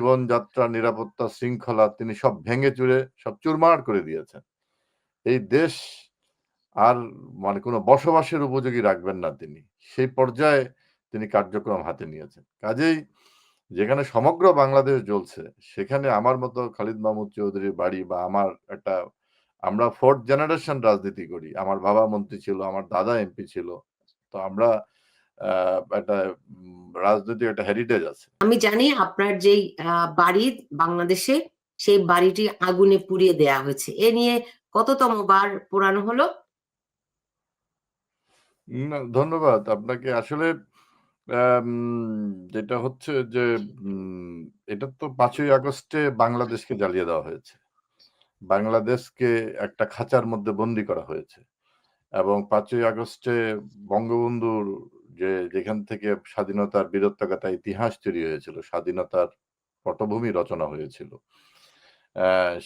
জীবনযাত্রা, নিরাপত্তা, শৃঙ্খলা তিনি সব ভেঙে চুরে সব চুরমার করে দিয়েছেন। এই দেশ আর কোনো বসবাসের উপযোগী রাখবেন না তিনি। সেই পর্যায়ে তিনি কার্যক্রম হাতে নিয়েছেন। কাজেই যেখানে সমগ্র বাংলাদেশ জ্বলছে, সেখানে আমার মতো খালিদ মাহমুদ চৌধুরীর বাড়ি বা আমরা 4th জেনারেশন রাজনীতি করি। আমার বাবা মন্ত্রী ছিল, আমার দাদা এমপি ছিল। তো আমরা একটা রাজনৈতিক একটা হেরিটেজ আছে। আমি জানি আপনার যেই বাড়ি বাংলাদেশে, সেই বাড়িটি আগুনে পুড়িয়ে দেয়া হয়েছে। এ নিয়ে কততম বার পোড়ানো হলো? না, ধন্যবাদ আপনাকে। আসলে আম যেটা হচ্ছে যে এটা তো ৫ই আগস্টে বাংলাদেশকে জ্বালিয়ে দেওয়া হয়েছে। বাংলাদেশকে একটা খাঁচার মধ্যে বন্দী করা হয়েছে। এবং ৫ই আগস্টে বঙ্গবন্ধুর যেখান থেকে স্বাধীনতার বীরত্বগাথা ইতিহাস তৈরি হয়েছিল, স্বাধীনতার পটভূমি রচনা হয়েছিল।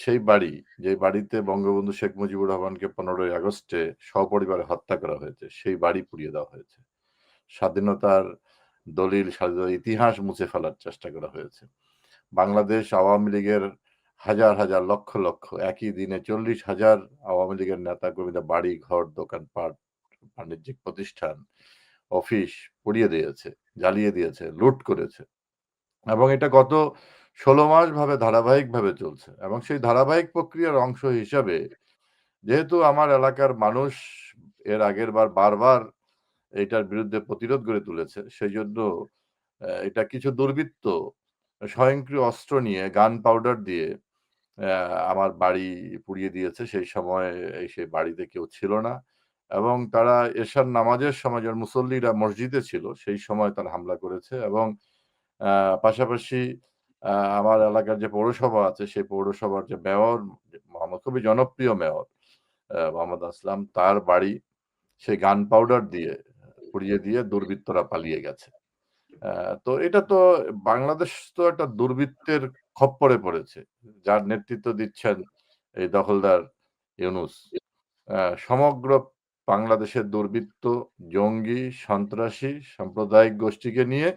সেই বাড়ি, যে বাড়িতে বঙ্গবন্ধু শেখ মুজিবুর রহমানকে ১৫ই আগস্টে সপরিবারে হত্যা করা হয়েছে, সেই বাড়ি পুড়িয়ে দেওয়া হয়েছে। স্বাধীনতার দলিল, স্বাধীনতার ইতিহাস মুছে ফেলার চেষ্টা করা হয়েছে। বাংলাদেশ আওয়ামী লীগের হাজার, হাজার লক্ষ, লক্ষ একই দিনে ৪০,০০০ আওয়ামী লীগের নেতাকর্মীদের বাড়ি, ঘর, দোকানপাট, বাণিজ্যিক প্রতিষ্ঠান, অফিস পুড়িয়ে দিয়েছে, জ্বালিয়ে দিয়েছে, লুট করেছে। এবং এটা গত ১৬ মাস ধারাবাহিকভাবে চলছে। এবং সেই ধারাবাহিক প্রক্রিয়ার অংশ হিসাবে যেহেতু আমার এলাকার মানুষ এর আগের বারবার এটার বিরুদ্ধে প্রতিরোধ গড়ে তুলেছে, সেজন্য এটা কিছু দুর্বৃত্ত স্বয়ংক্রিয় অস্ত্র নিয়ে গান পাউডার দিয়ে আমার বাড়ি পুড়িয়ে দিয়েছে। সেই সময় সেই বাড়িতে কেউ ছিল না। এবং তারা এশার নামাজের সময় যখন মুসল্লিরা মসজিদে ছিল, সেই সময় তারা হামলা করেছে। এবং আ পাশাপাশি আ আমার এলাকার যে পৌরসভা আছে, সেই পৌরসভার যে মেয়র, খুবই জনপ্রিয় মেয়র মোহাম্মদ আসলাম, তার বাড়ি সেই গান পাউডার দিয়ে পুড়িয়ে দিয়ে দুর্বৃত্তরা পালিয়ে গেছে। তো এটা তো বাংলাদেশ তো একটা দুর্বৃত্তের খপ্পরে পড়েছে। যার নেতৃত্ব দিচ্ছেন এই দখলদার ইউনূস। সমগ্র বাংলাদেশের দুর্বৃত্ত, জঙ্গি, সন্ত্রাসী, সাম্প্রদায়িক গোষ্ঠীকে নিয়ে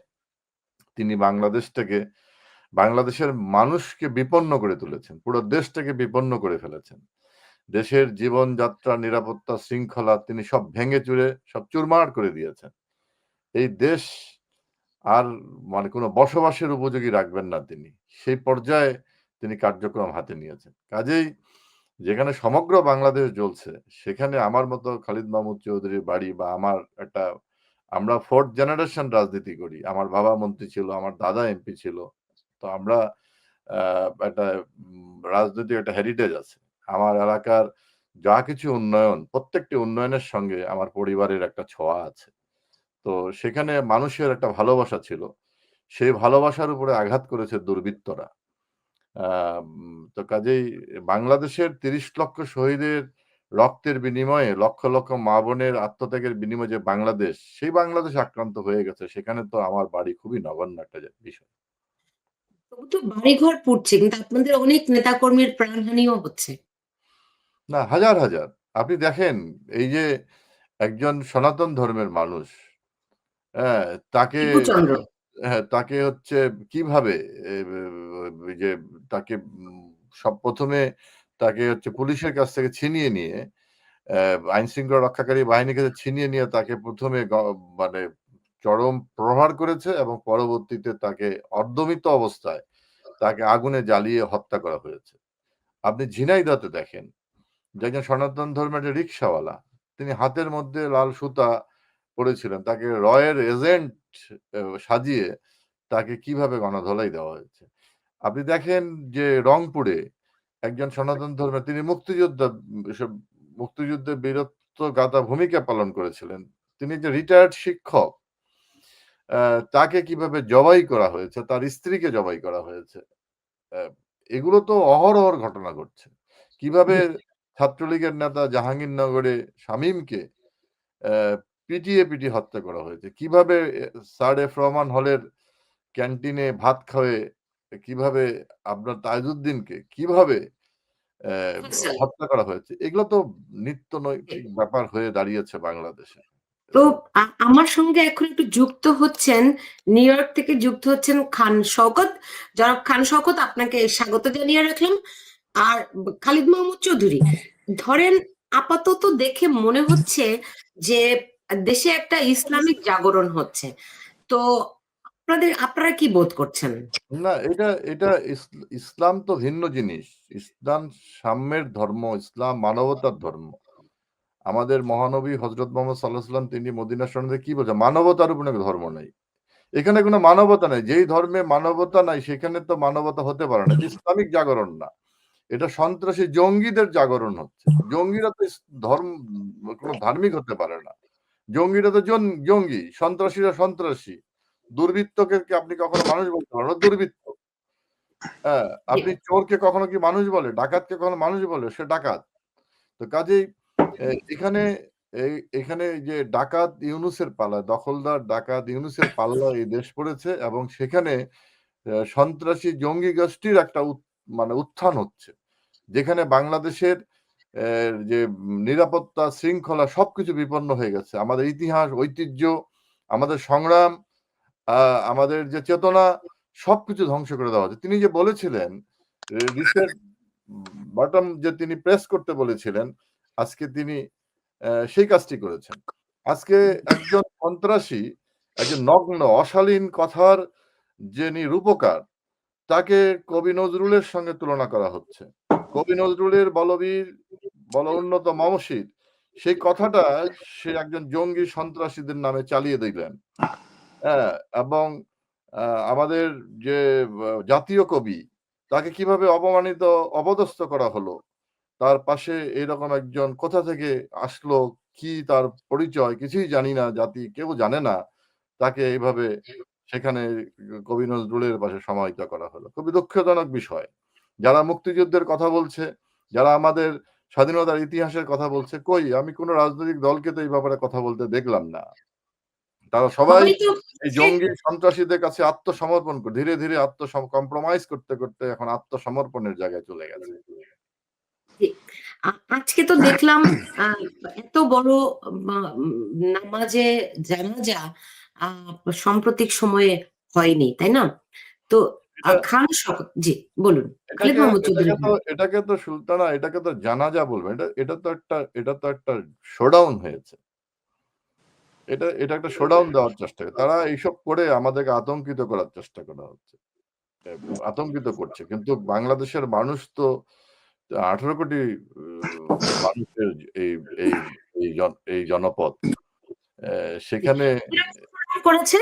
তিনি বাংলাদেশের মানুষকে বিপন্ন করে তুলেছেন। পুরো দেশটাকে বিপন্ন করে ফেলেছেন। দেশের জীবনযাত্রা, নিরাপত্তা, শৃঙ্খলা তিনি সব ভেঙে চুরে সব চুরমার করে দিয়েছেন। এই দেশ আর কোনো বসবাসের উপযোগী রাখবেন না তিনি। সেই পর্যায়ে তিনি কার্যক্রম হাতে নিয়েছেন। কাজেই যেখানে সমগ্র বাংলাদেশ জ্বলছে, সেখানে আমার মতো খালিদ মাহমুদ চৌধুরীর বাড়ি বা আমরা 4th জেনারেশন রাজনীতি করি। আমার বাবা মন্ত্রী ছিল, আমার দাদা এমপি ছিল। তো আমরা আ একটা রাজনৈতিক একটা হেরিটেজ আছে। আমার এলাকার যা কিছু উন্নয়ন, প্রত্যেকটি উন্নয়নের সঙ্গে আমার পরিবারের একটা ছোঁয়া আছে। তো সেখানে মানুষের একটা ভালোবাসা ছিল। সেই ভালোবাসার উপরে আঘাত করেছে দুর্বৃত্তরা। তো কাজেই বাংলাদেশের ৩০ লক্ষ শহীদের রক্তের বিনিময়ে লক্ষ, লক্ষ মা-বোনের আত্মত্যাগের বিনিময়ে যে বাংলাদেশ, সেই বাংলাদেশ আক্রান্ত হয়ে গেছে। সেখানে তো আমার বাড়ি খুবই নগণ্য একটা বিষয়। তবু তো বাড়িঘর পুড়ছে, কিন্তু আপনাদের অনেক নেতাকর্মীর প্রাণহানিও হচ্ছে। না, হাজার, হাজার। আপনি দেখেন এই যে একজন সনাতন ধর্মের মানুষ, হ্যাঁ? তাকে দীপুচন্দ্র। হ্যাঁ, তাকে হচ্ছে কিভাবে এ বে ওই যে তাকে সব ১ম এ তাকে হচ্ছে পুলিশের কাছ থেকে ছিনিয়ে নিয়ে আইনশৃঙ্খলা রক্ষাকারী বাহিনীর কাছে ছিনিয়ে নিয়ে তাকে ১ম এ মানে চরম প্রহার করেছে এবং পরবর্তীতে তাকে অর্ধমৃত অবস্থায় তাকে আগুনে জ্বালিয়ে হত্যা করা হয়েছে। আপনি ঝিনাইদহতে দেখেন যে একজন সনাতন ধর্মের একটা রিক্শাওয়ালা, তিনি হাতের মধ্যে লাল সুতা পড়েছিলেন। তাকে রয়ের এজেন্ট সাজিয়ে তাকে কিভাবে গণধোলাই দেওয়া হয়েছে। আপনি দেখেন যে রংপুরে একজন সনাতন ধর্মের তিনি মুক্তিযোদ্ধা, এসব মুক্তিযুদ্ধে বীরত্বগাথা ভূমিকা পালন করেছিলেন। তিনি যে রিটায়ার্ড শিক্ষক, আ তাকে কিভাবে জবাই করা হয়েছে, তার স্ত্রীকে জবাই করা হয়েছে। অ্যা এগুলো তো অহরহর ঘটনা ঘটছে। কিভাবে ছাত্রলীগের নেতা জাহাঙ্গীরনগরে শামীমকে অ্যা পিটিয়ে হত্যা করা হয়েছে। কিভাবে স্যার এফ রহমান হলের ক্যান্টিনে ভাত খাওয়ে কিভাবে আপনার তাজউদ্দিনকে কিভাবে হত্যা করা হয়েছে। এগুলো তো নিত্য নৈমিক ব্যাপার হয়ে দাঁড়িয়েছে বাংলাদেশে। তো আমার সঙ্গে এখন একটু যুক্ত হচ্ছেন, নিউ ইয়র্ক থেকে যুক্ত হচ্ছেন খান শওকত। জনাব খান শওকত, আপনাকে স্বাগত জানিয়ে রাখলাম। আর খালিদ মাহমুদ চৌধুরী, ধরেন আপাতত দেখে মনে হচ্ছে যে দেশে একটা ইসলামিক জাগরণ হচ্ছে। তো আপনারা কি বোধ করছেন? না, এটা এটা ইসলাম তো ভিন্ন জিনিস। ইসলাম সাম্যের ধর্ম, ইসলাম মানবতার ধর্ম। আমাদের মহানবী হযরত মুহাম্মদ সাল্লাল্লাহু আলাইহি ওয়াসাল্লাম তিনি মদিনা শরণে কি বলছেন? মানবতার উপরে ধর্ম নাই। এখানে কোনো মানবতা নাই। যেই ধর্মে মানবতা নাই সেখানে তো মানবতা হতে পারে না। এটা ইসলামিক জাগরণ না। এটা সন্ত্রাসী জঙ্গিদের জাগরণ হচ্ছে। জঙ্গিরা তো কোনো ধার্মিক হতে পারে না। জঙ্গিরা তো জঙ্গি, সন্ত্রাসীরা সন্ত্রাসী। দুর্বৃত্তকে কি আপনি কখনো মানুষ বলতে পারেন? ওরা দুর্বৃত্ত। হ্যাঁ, জি, আপনি চোরকে কখনো কি মানুষ বলে? ডাকাতকে কখনো মানুষ বলে? সে ডাকাত। তো কাজেই এ এখানে এখানে যে ডাকাত ইউনূসের পালা, দখলদার ডাকাত ইউনূসের পাল্লায় এই দেশ পড়েছে এবং সেখানে সন্ত্রাসী জঙ্গি গোষ্ঠীর একটা মানে উত্থান হচ্ছে। যেখানে বাংলাদেশের যে নিরাপত্তা, শৃঙ্খলা সবকিছু বিপন্ন হয়ে গেছে। আমাদের ইতিহাস, ঐতিহ্য, আমাদের সংগ্রাম, আ আমাদের যে চেতনা সবকিছু ধ্বংস করে দেওয়া হচ্ছে। তিনি যে বলেছিলেন রিসেট বাটন যে তিনি প্রেস করতে বলেছিলেন, আজকে তিনি সেই কাজটি করেছেন। আজকে একজন সন্ত্রাসী, একজন নগ্ন অশালীন কথার যিনি রূপকার, তাকে কবি নজরুলের সঙ্গে তুলনা করা হচ্ছে। কবি নজরুলের বলবীর, বল উন্নত মমশির সেই কথাটা সে একজন জঙ্গি সন্ত্রাসীদের নামে চালিয়ে দিলেন। হ্যাঁ, এবং আ আমাদের যে জাতীয় কবি, তাকে কিভাবে অপমানিত, অপদস্থ করা হলো। তার পাশে এরকম একজন কোথা থেকে আসলো, কি তার পরিচয় কিছুই জানি না, জাতি কেউ জানে না। তাকে এইভাবে সেখানে কবি নজরুলের পাশে সমাহিত করা হলো। খুবই দুঃখজনক বিষয়। যারা মুক্তিযুদ্ধের কথা বলছে, যারা আমাদের স্বাধীনতার ইতিহাসের কথা বলছে, কই আমি কোন রাজনৈতিক দলকে তো এই ব্যাপারে কথা বলতে দেখলাম না। তারা সবাই সবাই তো এই বলছে, জঙ্গি সন্ত্রাসীদের কাছে আত্মসমর্পণ ধীরে, ধীরে কম্প্রোমাইজ করতে, করতে এখন আত্মসমর্পণের জায়গায় চলে গেছে। জি। আজকে তো দেখলাম আ এত বড় মা নামাজে জানাজা আ সাম্প্রতিক সময়ে হয়নি, তাই না? তো এটা খান শওকত, জি, বলুন। খালিদ এটাকে মাহমুদ চৌধুরী এটাকে তো বলুন। এটাকে তো সুলতানা এটাকে তো জানাজা বলবে। এটা তো একটা শোডাউন হয়েছে। এটা একটা শোডাউন দেওয়ার চেষ্টা করে। তারা এইসব করে আমাদেরকে আতঙ্কিত করার চেষ্টা করা হচ্ছে। এ আতঙ্কিত করছে। কিন্তু বাংলাদেশের মানুষ তো ১৮ কোটি মানুষের এই এই এই জনপদ। জি। সেখানে কিরকম শোডাউন করেছে?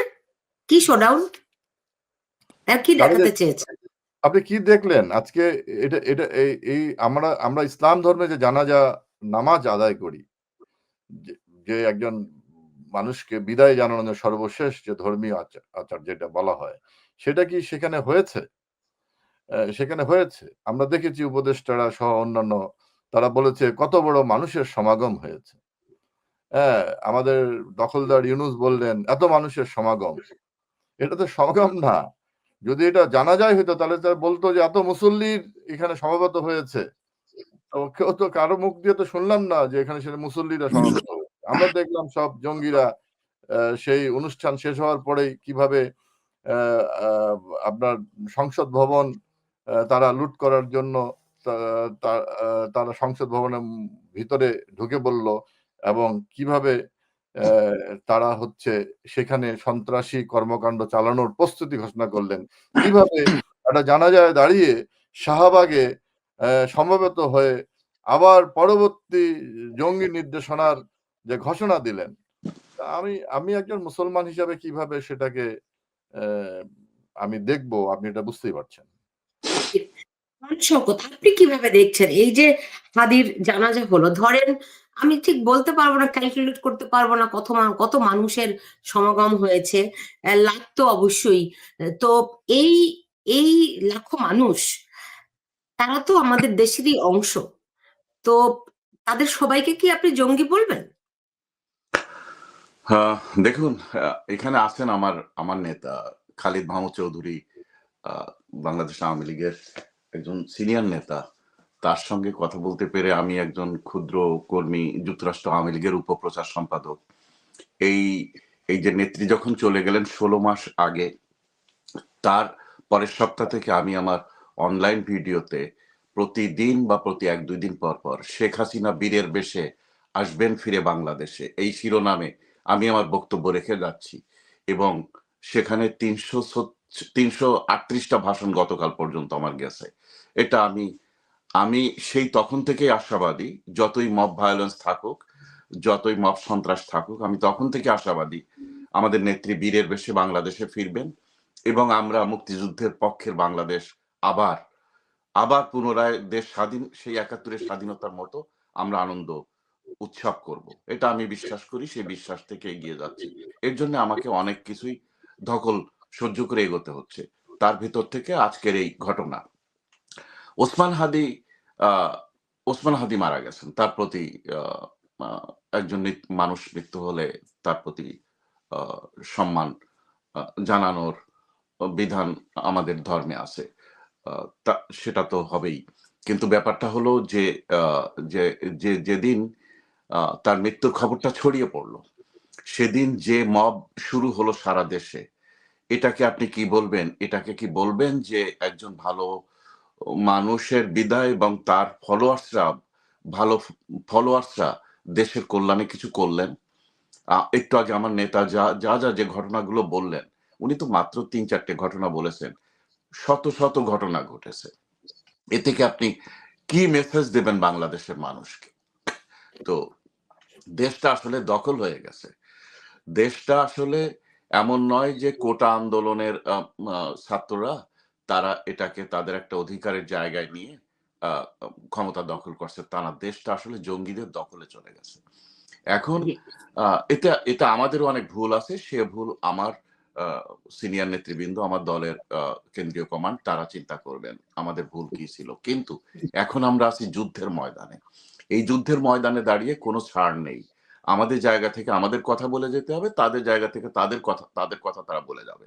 কি শোডাউন? কি তাহলে দেখাতে চেয়েছে? আপনি কি দেখলেন? আজকে এটা এটা এই এই আমরা ইসলাম ধর্মে যে জানাজা নামাজ আদায় করি, যে যে একজন মানুষকে বিদায় জানানোর সর্বশেষ যে ধর্মীয় আচার যেটা বলা হয়, সেটা কি সেখানে হয়েছে? সেখানে হয়েছে। আমরা দেখেছি উপদেষ্টারা সহ অন্যান্য তারা বলেছে কত বড় মানুষের সমাগম হয়েছে। হ্যাঁ, আমাদের দখলদার ইউনূস বললেন, "এত মানুষের সমাগম।" এটা তো সমাগম না। যদি এটা জানাজাই হইতো তাহলে তো বলত যে, "এত মুসল্লির এখানে সমবেত হয়েছে।" তো কেউ তো কারো মুখ দিয়ে তো শুনলাম না যে এখানে সেখানে মুসল্লিরা সমবেত হয়েছে। আমরা দেখলাম সব জঙ্গিরা সেই অনুষ্ঠান শেষ হওয়ার পরেই কিভাবে অ্যা আ আপনার সংসদ ভবন তারা লুট করার জন্য তা তা আ তারা সংসদ ভবনের ভিতরে ঢুকে পড়ল এবং কিভাবে অ্যা তারা হচ্ছে সেখানে সন্ত্রাসী কর্মকাণ্ড চালানোর প্রস্তুতি ঘোষণা করলেন। কিভাবে একটা জানাজায় দাঁড়িয়ে শাহবাগে সমবেত হয়ে আবার পরবর্তী জঙ্গি নির্দেশনার যে ঘোষণা দিলেন। আমি আমি একজন মুসলমান হিসাবে কিভাবে সেটাকে অ্যা আমি দেখব আপনি এটা বুঝতেই পারছেন। জি। খান শওকত, আপনি কিভাবে দেখছেন? এই যে হাদির জানাজা হলো, ধরেন আমি ঠিক বলতে পারব না, ক্যালকুলেট করতে পারব না কত মানুষের সমাগম হয়েছে। লাখ তো অবশ্যই। তো এই এই লাখো মানুষ, তারা তো আমাদের দেশেরই অংশ। তো তাদের সবাইকে কি আপনি জঙ্গি বলবেন? হ্যাঁ, দেখুন, এখানে আছেন আমার আমার নেতা খালিদ মাহমুদ চৌধুরী, আ বাংলাদেশ আওয়ামী লীগের একজন সিনিয়র নেতা। তার সঙ্গে কথা বলতে পেরে আমি একজন ক্ষুদ্র কর্মী, যুক্তরাষ্ট্র আওয়ামী লীগের উপপ্রচার সম্পাদক। এই এই যে নেত্রী যখন চলে গেলেন 16 মাস আগে, তার পরের সপ্তাহ থেকে আমি আমার অনলাইন ভিডিওতে প্রতিদিন বা প্রতি 1-2 দিন পর পর শেখ হাসিনা বীরের বেশে আসবেন ফিরে বাংলাদেশে, এই শিরোনামে আমি আমার বক্তব্য রেখে যাচ্ছি। এবং সেখানে 338টা ভাষণ গতকাল পর্যন্ত আমার গেছে। এটা আমি সেই তখন থেকেই আশাবাদী, যতই মব ভায়োলেন্স থাকুক, যতই মব সন্ত্রাস থাকুক, আমি তখন থেকে আশাবাদী আমাদের নেত্রী বীরের বেশে বাংলাদেশে ফিরবেন এবং আমরা মুক্তিযুদ্ধের পক্ষের বাংলাদেশ আবার আবার পুনরায় দেশ স্বাধীন, সেই 71-এর স্বাধীনতার মতো আমরা আনন্দ উৎসব করব। এটা আমি বিশ্বাস করি, সেই বিশ্বাস থেকে এগিয়ে যাচ্ছি। এর জন্য আমাকে অনেক কিছুই ধকল সহ্য করে এগোতে হচ্ছে। তার ভিতর থেকে আজকের এই ঘটনা। ওসমান হাদি ওসমান হাদি মারা গেছেন, তার প্রতি একজন মানুষ মৃত্যু হলে তার প্রতি সম্মান জানানোর বিধান আমাদের ধর্মে আছে, সেটা তো হবেই। কিন্তু ব্যাপারটা হলো যে যেদিন তার মৃত্যুর খবরটা ছড়িয়ে পড়লো, সেদিন যে মব শুরু হলো সারা দেশে, এটাকে আপনি কি বলবেন? এটাকে কি বলবেন যে একজন ভালো মানুষের বিদায় এবং তার ফলোয়ার্সরা দেশের কল্যাণে কিছু করলেন? একটু আগে আমার নেতা যে ঘটনাগুলো বললেন, উনি তো মাত্র 3-4টে ঘটনা বলেছেন, শত শত ঘটনা ঘটেছে। এ থেকে আপনি কি মেসেজ দেবেন বাংলাদেশের মানুষকে? তো দেশটা আসলে দখল হয়ে গেছে। দেশটা আসলে এমন নয় যে কোটা আন্দোলনের ছাত্ররা তারা এটাকে তাদের একটা অধিকারের জায়গায় নিয়ে ক্ষমতা দখল করছে, তা না। দেশটা আসলে জঙ্গিদের দখলে চলে গেছে। এখন এটা আমাদেরও অনেক ভুল আছে। সে ভুল আমার সিনিয়র নেতৃবৃন্দ, আমার দলের কেন্দ্রীয় কমান্ড, তারা চিন্তা করবেন আমাদের ভুল কি ছিল। কিন্তু এখন আমরা আছি যুদ্ধের ময়দানে। এই যুদ্ধের ময়দানে দাঁড়িয়ে কোনো ছাড় নেই। আমাদের জায়গা থেকে আমাদের কথা বলে যেতে হবে, তাদের জায়গা থেকে তাদের কথা তারা বলে যাবে।